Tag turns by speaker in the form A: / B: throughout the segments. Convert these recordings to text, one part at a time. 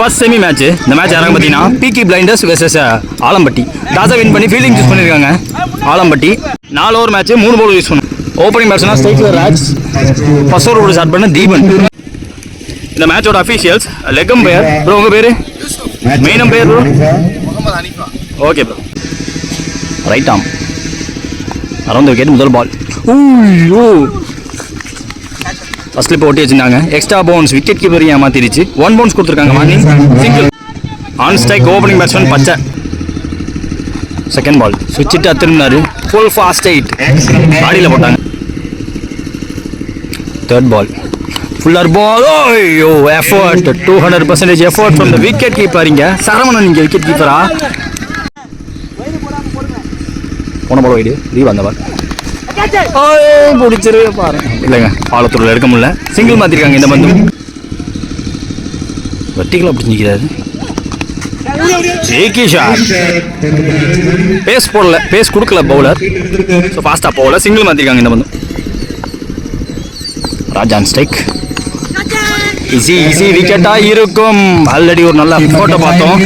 A: First semi match. இந்த match யாராங்க பார்த்தீங்கன்னா பீக்கி பிளைண்டர்ஸ் வெர்சஸ் ஆலம்பட்டி. டாஸை வின் பண்ணி ஃபீல்டிங் சூஸ் பண்ணியிருக்காங்க Alampatti. 4 over match 3 bowl use பண்ணும். ஓப்பனிங் பேட்ஸ்னா ஸ்ட்ரைக்கில் ராஜ், ஃபர்ஸ்ட் ஓவர் போட்டு ஸ்டார்ட் பண்ண தீபன். இந்த மேட்சோட அஃபீஷியல்ஸ் லெக் அம்பையர் ப்ரோ. உங்கள் பேர்? Main umpire bro? Okay bro. Right arm around wicket. முதல் பால் ஃபர்ஸ்ட் ஸ்லிப் ஓட்டி வச்சிருந்தாங்க. எக்ஸ்ட்ரா பவுன்ஸ் விக்கெட் கீப்பர் ஏமாத்திருச்சு. 1 பவுன்ஸ் கொடுத்துருக்காங்க. Morning single on strike. Opening batsman பச்சை. செகண்ட் பால் சுவிட்சிட்டு திரும்பினாரு. ஃபுல் ஃபாஸ்ட் 8 பாடியில் போட்டாங்க. Third ball fuller ball. ஓய்யோ effort 200% effort from the wicket keeper. இங்கே சரவணன் இங்கே விக்கெட் கீப்பரா. போன பால் வைடு ரீ வந்த பால் பிடிச்சிரு பாருங்க. இல்லைங்க பாலத்தூரில் எடுக்க முடியல. சிங்கிள் மாற்றிருக்காங்க. இந்த பந்து வெட்டிக்கலாக பிடிச்சி நிற்கிறாரு. பேஸ் போடல, பேஸ் கொடுக்கல பவுலர். ஸோ ஃபாஸ்ட்டாக போகல, சிங்கிள் மாற்றிருக்காங்க. இந்த பந்து ராஜான் ஸ்ட்ரைக். ஈஸி விக்கெட்டாக இருக்கும். ஆல்ரெடி ஒரு நல்ல ஃபோட்டோ பார்த்தோம்.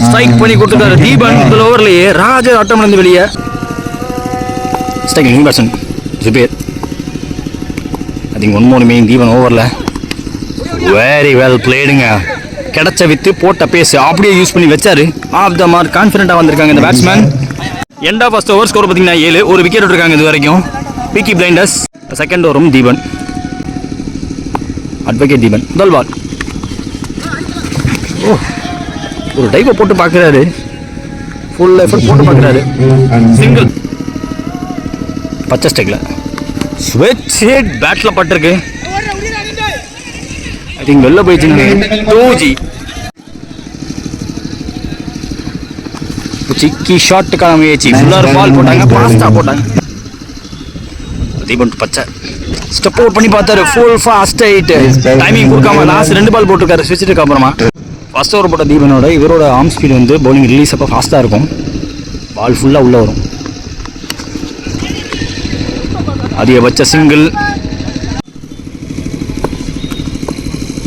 A: ஸ்ட்ரைக் பண்ணி கொடுத்துட்டாரு தீபன். முதல் ஓவர்லேயே ராஜா ஆட்டம் நடந்து வெளியே. Striking batsman Zubair. I think 1 more main Deepan ஓவரில். வெரி வெல் பிளேடுங்க. கிடைச்ச வித்து போட்ட பேஸ் அப்படியே யூஸ் பண்ணி வச்சாரு. ஆஃப் த மார்க் கான்ஃபிடென்ட்டாக வந்திருக்காங்க இந்த batsman. End of first over score பார்த்தீங்கன்னா 7. ஒரு விக்கெட் விட்டுருக்காங்க இது வரைக்கும் பீக்கி பிளைண்டர்ஸ். செகண்ட் ஓவரும் தீபன். அட்வொகேட் தீபன். முதல் பால் ஒரு டைவை போட்டு பார்க்குறாரு. ஃபுல் எஃபர்ட் போட்டு பார்க்குறாரு. சிங்கிள் பச்சை ஸ்டெக்கில் ஸ்விட்ச் ஹிட் பேட்டில் பட்டிருக்கு. ஐ திங்க் வெளில போயிடுச்சு. 2G சிக்கி ஷாட்டுக்கான முயற்சி. ஃபுல்லர் பால் போட்டாங்க. ஃபாஸ்ட்டாக போட்டாங்க. தீபன் பச்சை ஸ்டெப் அவுட் பண்ணி பார்த்தாரு. ஃபுல் ஃபாஸ்ட் 8 டைமிங் கொடுக்காம லாஸ்ட் 2 பால் போட்டிருக்காரு ஸ்விட்சுக்கு அப்புறமா. ஃபர்ஸ்ட் ஓவர் போட்ட தீபனோட இவரோட ஆர்ம் ஸ்பீடு வந்து பவுலிங் ரிலீஸ் அப்போ ஃபாஸ்ட்டாக இருக்கும். பால் ஃபுல்லாக உள்ளே வரும். அதிகபட்ச சிங்கிள்.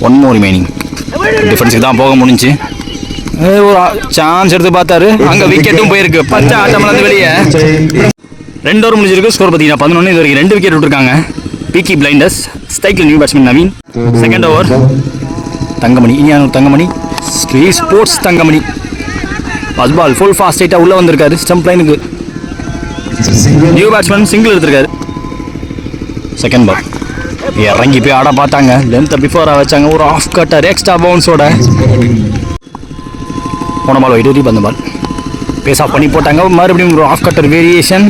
A: 1 more remaining. டிஃபென்ஸுக்கு தான் போக முடிஞ்சு. ஒரு சான்ஸ் எடுத்து பார்த்தாரு. அங்கே விக்கெட்டும் போயிருக்கு. பச்சை ஆட்டம் வந்து வெளியே. 2 ஓவர் முடிஞ்சிருக்கு. ஸ்கோர் பார்த்தீங்கன்னா 11. இது வரைக்கும் 2 விக்கெட் விட்டுருக்காங்க பீக்கி பிளைண்டர்ஸ். ஸ்ட்ரைக்கில் new batsman Naveen. Second over Thangamani. இனியான Thangamani sports Thangamani. First ball full fast 8 உள்ளே வந்திருக்காரு. ஸ்டம்ப் லைனுக்கு நியூ பேட்ஸ்மேன் சிங்கிள் எடுத்திருக்காரு. செகண்ட் பால் இறங்கி போய் ஆட பார்த்தாங்க. லென்த்தை பிஃபோராக வச்சாங்க. ஒரு ஆஃப் கட்டர் எக்ஸ்ட்ரா பவுன்ஸோட. போன பால் வைட் பந்த பால் பேஸ் ஆஃப் பண்ணி போட்டாங்க. மறுபடியும் ஒரு ஆஃப் கட்டர் வேரியேஷன்.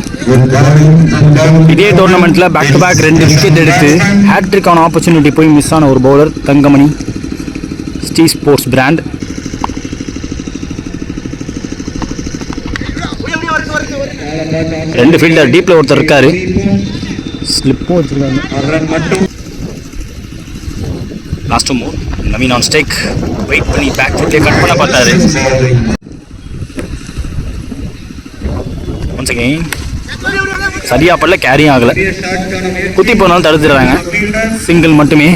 A: இதே டோர்னமெண்ட்டில் பேக் டு பேக் 2 விக்கெட் எடுத்து ஹேட்ரிக்கான ஆப்பர்ச்சுனிட்டி போய் மிஸ் ஆன ஒரு பவுலர் தங்கமணி. Sports brand. ரெண்டு ஃபீல்டர் டீப்ல ஒருத்தர் இருக்காரு. ஸ்லிப்பும் வச்சிருக்காங்க. Last move Naveen on strike. Wait பண்ணி பேக் ஃபுட்டே கட் பண்ண பார்த்தாரு. ஒன்ஸ் அகைன் சரியா படல, கேரியும் ஆகலை. குத்தி போனாலும் தடுத்துடுறாங்க. சிங்கிள் மட்டுமே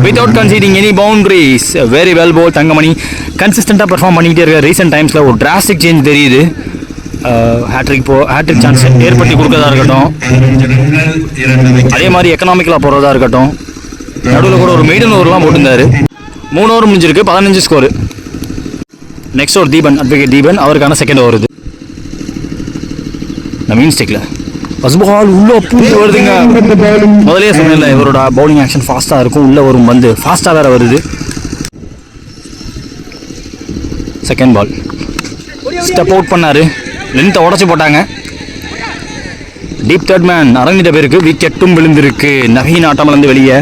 A: without conceding any boundaries. Very well bowl Thangamani. கன்சிஸ்டண்ட்டாக பெர்ஃபார்ம் பண்ணிக்கிட்டே இருக்காரு. ரீசெண்ட் டைம்ஸில் ஒரு டிராஸ்டிக் சேஞ்ச் தெரியுது. ஹேட்ரிக் சான்ஸ் ஏற்படுத்தி கொடுக்கறதா இருக்கட்டும், அதே மாதிரி எக்கனாமிக்கலாக போகிறதா இருக்கட்டும். நடுவில் கூட ஒரு மெய்டன் ஓவர்லாம் போட்டிருந்தாரு. 3 ஓவர் முடிஞ்சிருக்கு. 15 score. Next over Deepan, advocate Deepan. அவருக்கான செகண்ட் ஓவர் இது. நவீன் ஸ்டிக்கில் ஃபர்ஸ்ட் பால் உள்ளே பூந்து வருதுங்க. முதலே சொன்னேன்ல இவரோட பவுலிங் ஆக்ஷன் ஃபாஸ்ட்டாக இருக்கும். உள்ளே வரும் பந்து ஃபாஸ்ட்டாக வேறு வருது. செகண்ட் பால் ஸ்டெப் அவுட் பண்ணார். லென்த்தை உடச்சி போட்டாங்க. டீப் தேர்ட் மேன் அரங்கிட்ட பேருக்கு விக்கெட்டும் விழுந்திருக்கு. நவீன் ஆட்டமிலேருந்து வெளியே.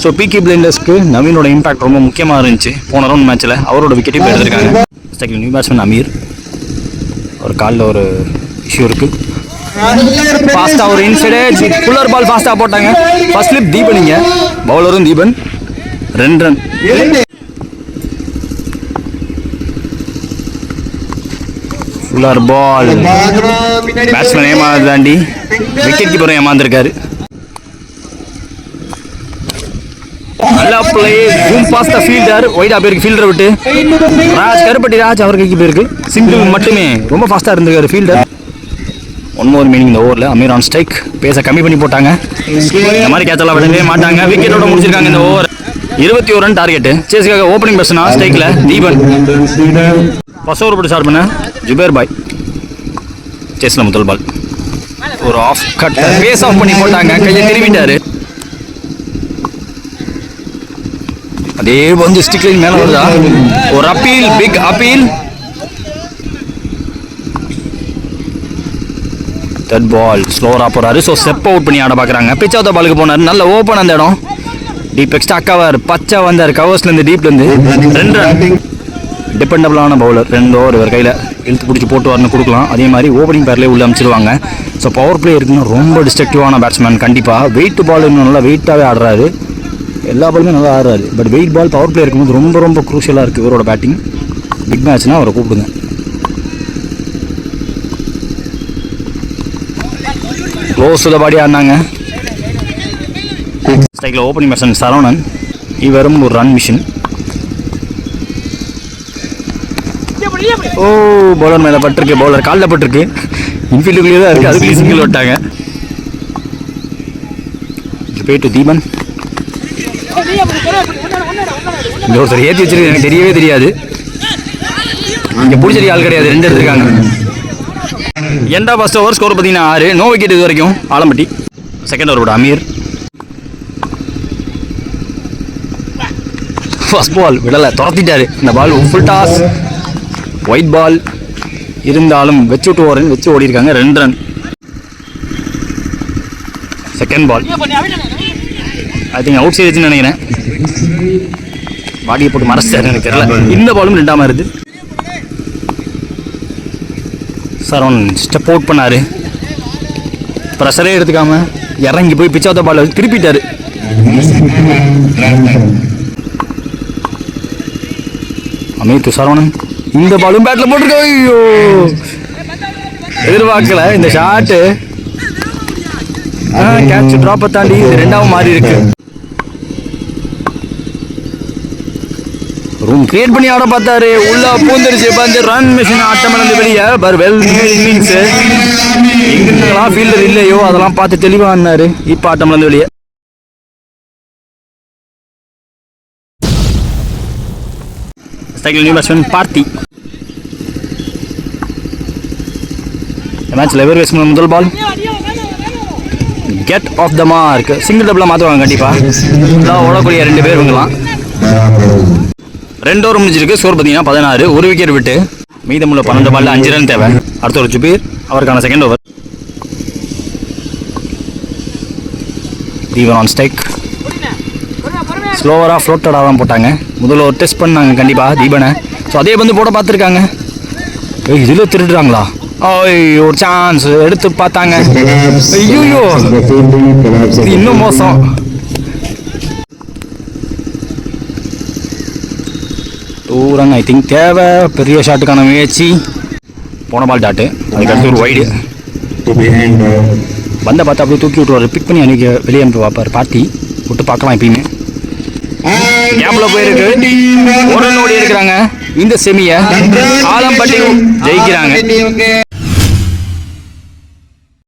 A: ஸோ பீக்கி பிளைண்டர்ஸ்க்கு நவீனோட இம்பாக்ட் ரொம்ப முக்கியமாக இருந்துச்சு போன ரவுண்ட் மேட்ச்சில். அவரோட விக்கெட்டையும் எடுத்திருக்காங்க. Second new batsman Amir. ஒரு காலில் ஒரு இஷ்யூ இருக்குது. ஃபாஸ்ட்டாக ஒரு இன்சிடென்ட். ஃபுல்லர் பால் ஃபாஸ்ட்டாக போட்டாங்க. ஃபர்ஸ்ட் ஸ்லிப் தீபனிங்க. பவுலரும் Deepan. 2 run. Fuller ball. Batsman ஏமாந்தாண்டி விக்கெட் கீப்பரும் ஏமாந்துருக்காரு. நல்லா play zoom pass the fielder ஒயிடா போயிருக்கு ஃபீல்டரை விட்டு கருப்பட்டி ராஜ் அவர் கைக்கு போயிருக்கு சிங்கிள் மட்டுமே ரொம்ப ஃபாஸ்ட்டாக இருந்திருக்காரு ஃபீல்டர். ஒன் மோர் மீனிங் இந்த ஓவரில் அமீர் ஆன் ஸ்ட்ரைக் பேச கம்மி பண்ணி போட்டாங்க. இந்த மாதிரி கேட்சலாம் விடவே மாட்டாங்க. விக்கெட்டோட முடிச்சிருக்காங்க இந்த ஓவர். 21 run target. சேஸுக்காக ஓப்பனிங் பர்சனா ஸ்ட்ரைக்கில் தீபன். ஃபர்ஸ்ட் ஓவர் போட்டு ஸ்டார்ட் பண்ண ஜுபேர் பாய். சேஸில் முதல் பால் ஒரு ஆஃப் கட் பேஸ் ஆஃப் பண்ணி போட்டாங்க. கையை திரும்பிட்டாரு. அதே வந்து ஸ்டிக் லைன் மேலே வருதா ஒரு appeal big appeal. Third ball ஸ்லோவராக போகிறாரு. ஸோ ஸ்டெப் அவுட் பண்ணி ஆட பார்க்குறாங்க. பிச் ஆஃப் த பாலுக்கு போனார். நல்ல ஓப்பன் அந்த இடம். டீப் எக்ஸ்ட்ரா கவர் பச்சை வந்தார் கவர்ஸ்லேருந்து டீப்லேருந்து 2 ரன். டிபெண்டபிளான பவுலர் 2 ஓவர் இவர் கையில் இழுத்து பிடிச்சி போட்டு வரணும் கொடுக்கலாம். அதே மாதிரி ஓப்பனிங் பேர்லேயே உள்ள அமைச்சிருவாங்க. ஸோ பவர் பிளே இருக்குன்னா ரொம்ப டிஸ்ட்ரக்டிவான பேட்ஸ்மேன் கண்டிப்பாக. வெயிட் பால் இன்னும் நல்லா வெயிட்டாகவே ஆடுறாரு. எல்லா பாலுமே நல்லா ஆடுறாரு. But wait ball power play இருக்கும்போது ரொம்ப ரொம்ப குரூஷியலாக இருக்குது இவரோட பேட்டிங். பிக் மேட்ச்னா அவரை கூப்பிடுங்க. க்ளோஸ் டு த பாடி ஆடினாங்க. ஸ்ட்ரைக்கில் ஓப்பனிங் பேட்ஸ்மேன் சரவணன். இவரும் ஒரு ரன் மிஷின். ஓ பவுலர் மேலே பட்டிருக்கு. பவுலர் காலில் பட்டிருக்கு. இன்ஃபீல்டுக்குள்ளேயே தான் இருக்குது. அதுக்குள்ளேயே சிங்கிள் விட்டாங்க. போய் டு தீபன். இங்கே ஒருத்தர் ஏற்றி வச்சிருக்கு எனக்கு தெரியவே தெரியாது. இங்கே பிடிச்சடி ஆள் கிடையாது. 2 எடுத்துருக்காங்க. எண்டா ஃபர்ஸ்ட் ஓவர் ஸ்கோர் பார்த்தீங்கன்னா 6. நோ விக்கெட் இது வரைக்கும் ஆலம்பட்டி. செகண்ட் ஓவர் போட அமீர். ஃபர்ஸ்ட் பால் விடலை துரத்திட்டாரு. இந்த ball full toss wide ball இருந்தாலும் வச்சு விட்டு ஓரன் வச்சு ஓடி இருக்காங்க. 2 run. Second ball I think அவுட் சைடுன்னு நினைக்கிறேன். பாடியை போட்டு மறைச்சிட்டாரு எனக்கு தெரியல. இந்த பாலும் 2ஆம் வருது. சரவணன் ஸ்டெப் அவுட் பண்ணாரு. ப்ரெஷரே எடுத்துக்காம இறங்கி போய் பிச் ஆஃப் த பால் திருப்பிட்டாரு. அமீர் டு சரவணன். இந்த பாலும் பேட்ல போட்டிருக்க. ஐயோ எதிர்பார்க்கல இந்த ஷாட்டு. கேட்ச் ட்ராப்பை தாண்டி இது 2ஆவும் மாறி இருக்கு. ரூம் கிரியேட் பண்ணி ஆட பார்த்தாரு. உள்ள பூந்துருச்சு பந்து. ரன் மிஷின் ஆட்டம் இழந்து வெளியே. பர் வெல் இன்னிங்ஸ். எங்கிருந்தாங்களா ஃபீல்டர் இல்லையோ அதெல்லாம் பார்த்து தெளிவாக ஆடினாரு. இப்போ ஆட்டம் இழந்து வெளியே. ஸ்ட்ரைக்கில் நியூ பேட்ஸ்மேன் பார்த்தி. மேட்ச்சில் எவர் பேட்ஸ்மேன் முதல் ball get off the mark. Single டபுளாக மாற்றுவாங்க கண்டிப்பாக. ஓடக்கூடிய 2 பேர் இவங்கலாம். 2 ஓவர் முடிஞ்சிருக்கு. ஸ்கோர் பார்த்தீங்கன்னா 16. ஒரு விக்கெட் விட்டு மீதமுள்ள 12 பாலில் 5 ரன் தேவை. அடுத்த ஒரு ஜுபீர் அவருக்கான second over. Deepan on strike. ஸ்லோவராக ஃப்ளோட்டடாக தான் போட்டாங்க. முதல்ல ஒரு டெஸ்ட் பண்ணாங்க கண்டிப்பாக தீபனை. ஸோ அதே வந்து போட பார்த்துருக்காங்க. இதில் திருடுறாங்களா? ஐயோ ஒரு சான்ஸ் எடுத்து பார்த்தாங்க. ஐயோ இன்னும் மோசம். ரன் ஐ திங்க் தேவை. பெரிய ஷாட்டுக்கான முயற்சி. போன பால் டாட்டு. அதுக்கடுத்து ஒரு வைடு. பந்தை பார்த்தா அப்படியே தூக்கி விட்டுருவார். பிக் பண்ணி அன்றைக்கி வெளியே அனுப்பி பார்ப்பார். பார்த்தி விட்டு பார்க்கலாம். எப்பயுமே கேம்பில் போயிருக்கு. ஒரு ரன் ஓடி இருக்கிறாங்க. இந்த செமியை ஆலம்பட்டி ஜெயிக்கிறாங்க.